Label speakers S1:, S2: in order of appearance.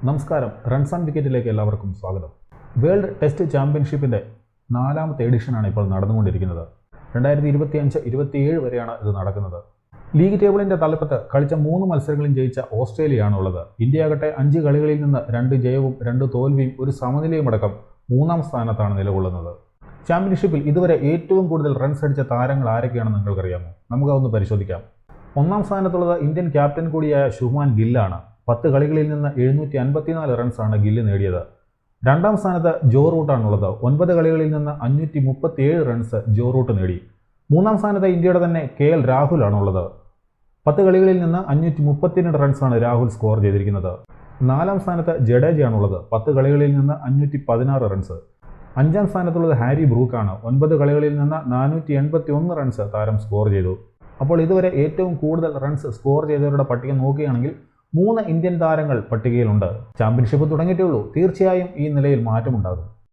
S1: നമസ്കാരം. Runs and വിക്കറ്റിലേക്ക് എല്ലാവർക്കും സ്വാഗതം. വേൾഡ് ടെസ്റ്റ് ചാമ്പ്യൻഷിപ്പിൻ്റെ 4ാമത്തെ എഡിഷനാണ് ഇപ്പോൾ നടന്നുകൊണ്ടിരിക്കുന്നത്. 2025-27 വരെയാണ് ഇത് നടക്കുന്നത്. ലീഗ് ടേബിളിൻ്റെ തലപ്പത്ത് കളിച്ച 3 മത്സരങ്ങളും ജയിച്ച ഓസ്ട്രേലിയയാണ് ഉള്ളത്. ഇന്ത്യയാകട്ടെ 5 കളികളിൽ നിന്ന് 2 ജയവും 2 തോൽവിയും 1 സമനിലയും അടക്കം 3ാം സ്ഥാനത്താണ് നിലകൊള്ളുന്നത്. ചാമ്പ്യൻഷിപ്പിൽ ഇതുവരെ ഏറ്റവും കൂടുതൽ റൺസ് അടിച്ച താരങ്ങൾ ആരൊക്കെയാണെന്ന് നിങ്ങൾക്കറിയാമോ? നമുക്കതൊന്ന് പരിശോധിക്കാം. 1ാം സ്ഥാനത്തുള്ളത് ഇന്ത്യൻ ക്യാപ്റ്റൻ കൂടിയായ ശുഭ്മാൻ ഗില്ലാണ്. 10 കളികളിൽ നിന്ന് 754 റൺസാണ് ഗില്ല് നേടിയത്. 2ാം സ്ഥാനത്ത് ജോ റൂട്ടാണുള്ളത്. 9 കളികളിൽ നിന്ന് 537 റൺസ് ജോ റൂട്ട് നേടി. 3ാം സ്ഥാനത്ത് ഇന്ത്യയുടെ തന്നെ KL രാഹുലാണുള്ളത്. 10 കളികളിൽ നിന്ന് 532 റൺസാണ് രാഹുൽ സ്കോർ ചെയ്തിരിക്കുന്നത്. 4ാം സ്ഥാനത്ത് ജഡേജയാണുള്ളത്. 10 കളികളിൽ നിന്ന് 516 റൺസ്. 5ാം സ്ഥാനത്തുള്ളത് ഹാരി ബ്രൂക്കാണ്. 9 കളികളിൽ നിന്ന് 481 റൺസ് താരം സ്കോർ ചെയ്തു. അപ്പോൾ ഇതുവരെ ഏറ്റവും കൂടുതൽ റൺസ് സ്കോർ ചെയ്തവരുടെ പട്ടിക നോക്കുകയാണെങ്കിൽ 3 ഇന്ത്യൻ താരങ്ങൾ പട്ടികയിലുണ്ട്. ചാമ്പ്യൻഷിപ്പ് തുടങ്ങിയിട്ടേ ഉള്ളൂ. തീർച്ചയായും ഈ നിലയിൽ മാറ്റമുണ്ടാകും.